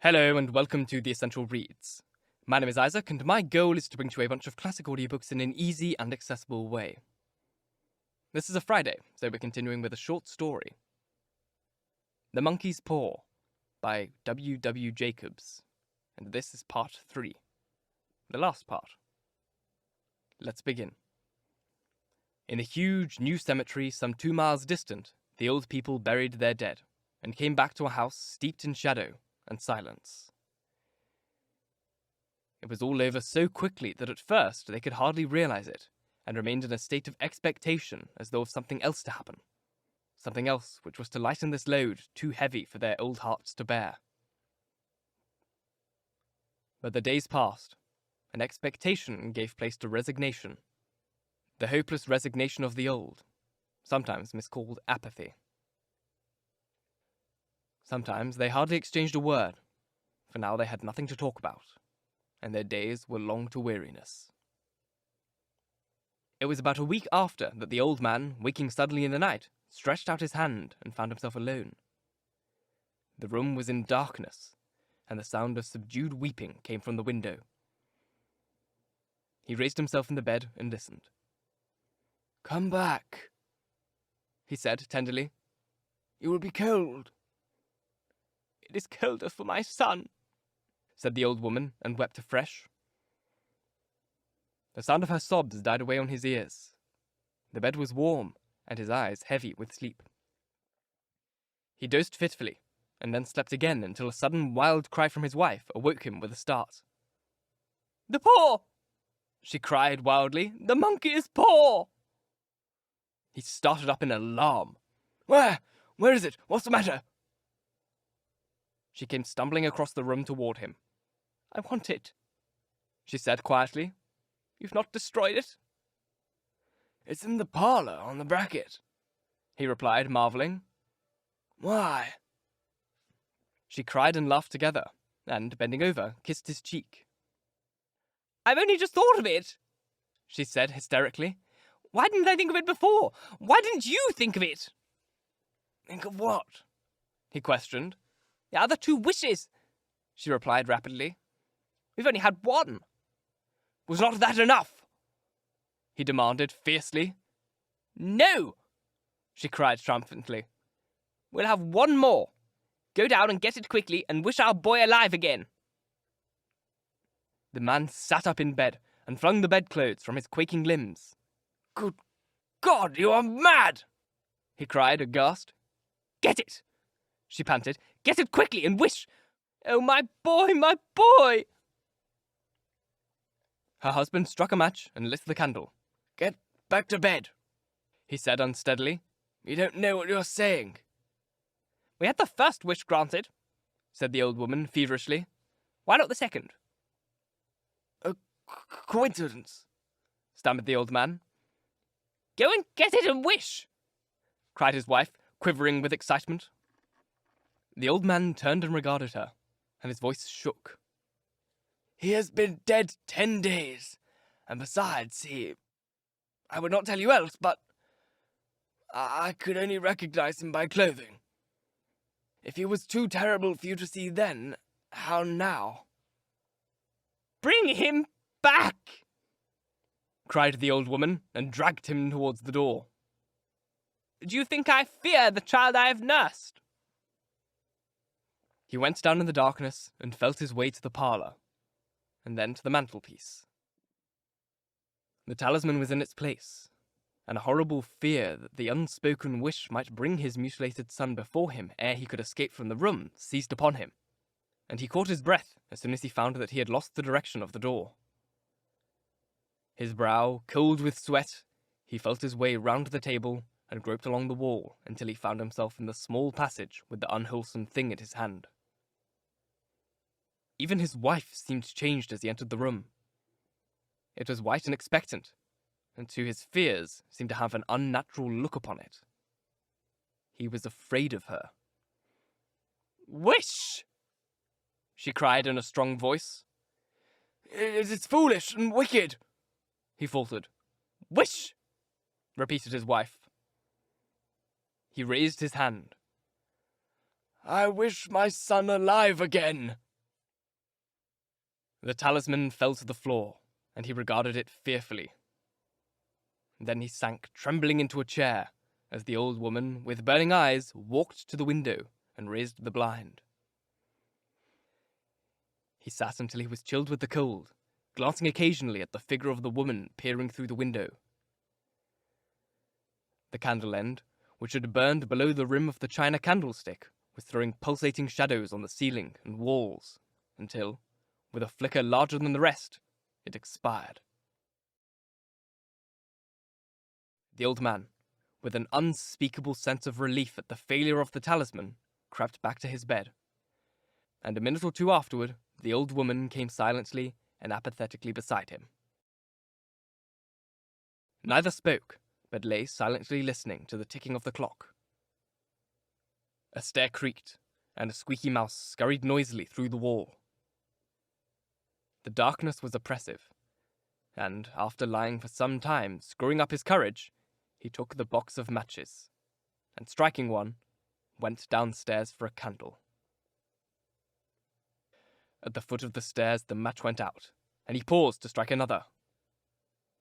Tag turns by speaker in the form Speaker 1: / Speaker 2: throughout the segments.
Speaker 1: Hello and welcome to The Essential Reads. My name is Isaac and my goal is to bring to you a bunch of classic audiobooks in an easy and accessible way. This is a Friday, so we're continuing with a short story. The Monkey's Paw by W. W. Jacobs, and this is part 3. The last part. Let's begin. In a huge new cemetery some 2 miles distant, the old people buried their dead, and came back to a house steeped in shadow and silence. It was all over so quickly that at first they could hardly realize it, and remained in a state of expectation as though of something else to happen. Something else which was to lighten this load too heavy for their old hearts to bear. But the days passed, and expectation gave place to resignation. The hopeless resignation of the old, sometimes miscalled apathy. Sometimes they hardly exchanged a word, for now they had nothing to talk about, and their days were long to weariness. It was about a week after that the old man, waking suddenly in the night, stretched out his hand and found himself alone. The room was in darkness, and the sound of subdued weeping came from the window. He raised himself in the bed and listened. "Come back," he said tenderly. "You will be cold." "It is colder for my son," said the old woman, and wept afresh. The sound of her sobs died away on his ears. The bed was warm, and his eyes heavy with sleep. He dozed fitfully, and then slept again until a sudden wild cry from his wife awoke him with a start. "The paw!" she cried wildly. "The monkey is paw!" He started up in alarm. Where is it? What's the matter?" She came stumbling across the room toward him. "I want it," she said quietly. "You've not destroyed it?" "It's in the parlour on the bracket," he replied, marvelling. "Why?" She cried and laughed together, and, bending over, kissed his cheek. "I've only just thought of it," she said hysterically. "Why didn't I think of it before? Why didn't you think of it?" "Think of what?" he questioned. "The other 2 wishes," she replied rapidly. "We've only had one." "Was not that enough?" he demanded fiercely. "No," she cried triumphantly. "We'll have one more. Go down and get it quickly and wish our boy alive again." The man sat up in bed and flung the bedclothes from his quaking limbs. "Good God, you are mad!" he cried, aghast. "Get it!" she panted. "Get it quickly and wish! Oh, my boy, my boy!" Her husband struck a match and lit the candle. "Get back to bed," he said unsteadily. "You don't know what you're saying." "We had the first wish granted," said the old woman feverishly. "Why not the second?" "A coincidence," stammered the old man. "Go and get it and wish!" cried his wife, quivering with excitement. The old man turned and regarded her, and his voice shook. "He has been dead 10 days, and besides, I would not tell you else, but I could only recognize him by clothing. If he was too terrible for you to see then, how now?" "Bring him back!" cried the old woman, and dragged him towards the door. "Do you think I fear the child I have nursed?" He went down in the darkness and felt his way to the parlour, and then to the mantelpiece. The talisman was in its place, and a horrible fear that the unspoken wish might bring his mutilated son before him ere he could escape from the room seized upon him, and he caught his breath as soon as he found that he had lost the direction of the door. His brow cold with sweat, he felt his way round the table and groped along the wall until he found himself in the small passage with the unwholesome thing in his hand. Even his wife seemed changed as he entered the room. It was white and expectant, and to his fears seemed to have an unnatural look upon it. He was afraid of her. "Wish!" she cried in a strong voice. "It is foolish and wicked," he faltered. "Wish!" repeated his wife. He raised his hand. "I wish my son alive again," The talisman fell to the floor, and he regarded it fearfully. Then he sank trembling into a chair, as the old woman, with burning eyes, walked to the window and raised the blind. He sat until he was chilled with the cold, glancing occasionally at the figure of the woman peering through the window. The candle end, which had burned below the rim of the china candlestick, was throwing pulsating shadows on the ceiling and walls, until, with a flicker larger than the rest, it expired. The old man, with an unspeakable sense of relief at the failure of the talisman, crept back to his bed. And a minute or two afterward, the old woman came silently and apathetically beside him. Neither spoke, but lay silently listening to the ticking of the clock. A stair creaked, and a squeaky mouse scurried noisily through the wall. The darkness was oppressive, and after lying for some time, screwing up his courage, he took the box of matches, and striking one, went downstairs for a candle. At the foot of the stairs the match went out, and he paused to strike another.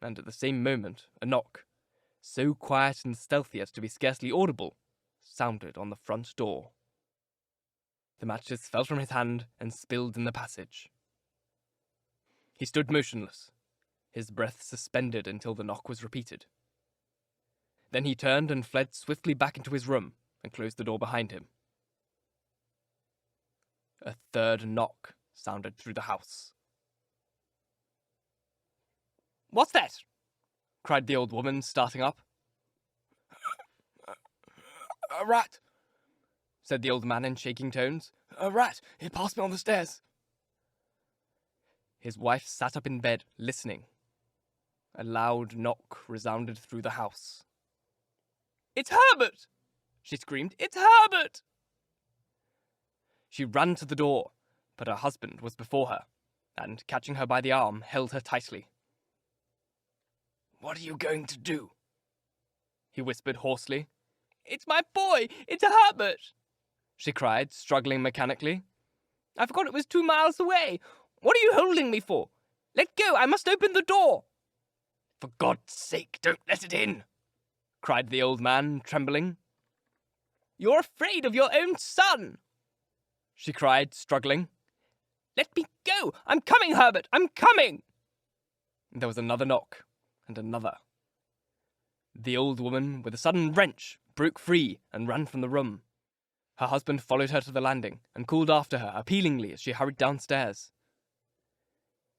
Speaker 1: And at the same moment, a knock, so quiet and stealthy as to be scarcely audible, sounded on the front door. The matches fell from his hand and spilled in the passage. He stood motionless, his breath suspended until the knock was repeated. Then he turned and fled swiftly back into his room and closed the door behind him. A third knock sounded through the house. "What's that?" cried the old woman, starting up. "A rat," said the old man in shaking tones. "A rat! It passed me on the stairs." His wife sat up in bed, listening. A loud knock resounded through the house. "It's Herbert!" she screamed. "It's Herbert!" She ran to the door, but her husband was before her, and, catching her by the arm, held her tightly. "What are you going to do?" he whispered hoarsely. "It's my boy! It's Herbert!" she cried, struggling mechanically. "I forgot it was 2 miles away. What are you holding me for? Let go! I must open the door!" "For God's sake, don't let it in!" cried the old man, trembling. "You're afraid of your own son!" she cried, struggling. "Let me go! I'm coming, Herbert! I'm coming!" There was another knock, and another. The old woman, with a sudden wrench, broke free and ran from the room. Her husband followed her to the landing and called after her appealingly as she hurried downstairs.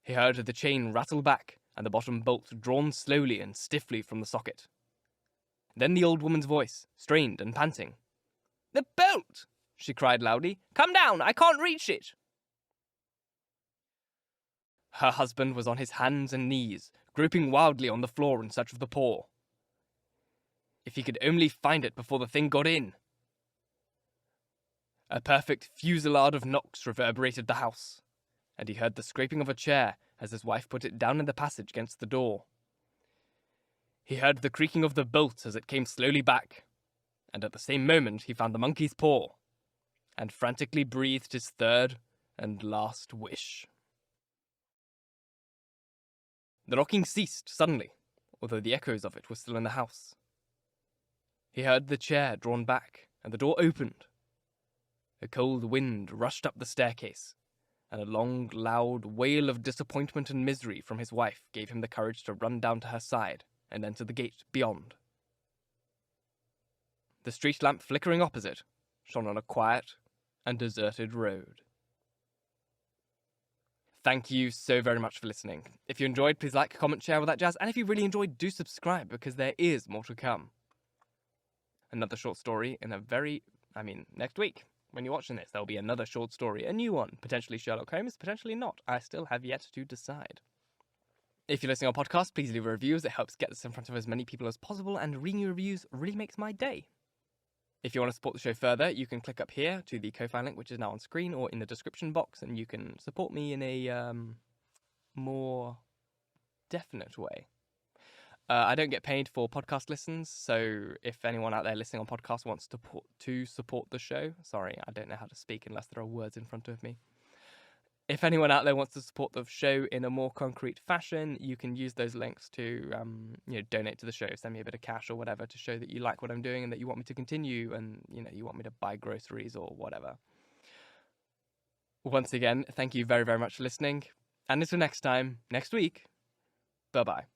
Speaker 1: He heard the chain rattle back and the bottom bolt drawn slowly and stiffly from the socket. Then the old woman's voice, strained and panting. "The bolt!" she cried loudly. "Come down! I can't reach it!" Her husband was on his hands and knees, groping wildly on the floor in search of the paw. If he could only find it before the thing got in. A perfect fusillade of knocks reverberated the house, and he heard the scraping of a chair as his wife put it down in the passage against the door. He heard the creaking of the bolt as it came slowly back, and at the same moment he found the monkey's paw, and frantically breathed his third and last wish. The knocking ceased suddenly, although the echoes of it were still in the house. He heard the chair drawn back, and the door opened. A cold wind rushed up the staircase, and a long, loud wail of disappointment and misery from his wife gave him the courage to run down to her side and enter the gate beyond. The street lamp flickering opposite shone on a quiet and deserted road. Thank you so very much for listening. If you enjoyed, please like, comment, share, all that jazz, and if you really enjoyed, do subscribe, because there is more to come. Another short story in next week. When you're watching this, there'll be another short story, a new one, potentially Sherlock Holmes, potentially not. I still have yet to decide. If you're listening on podcast, please leave a review, as it helps get this in front of as many people as possible, and reading your reviews really makes my day. If you want to support the show further, you can click up here to the Ko-Fi link, which is now on screen or in the description box, and you can support me in a more definite way. I don't get paid for podcast listens, so if anyone out there listening on podcast wants to support the show, sorry, I don't know how to speak unless there are words in front of me. If anyone out there wants to support the show in a more concrete fashion, you can use those links to donate to the show, send me a bit of cash or whatever to show that you like what I'm doing and that you want me to continue and you want me to buy groceries or whatever. Once again, thank you very, very much for listening. And until next time, next week, bye-bye.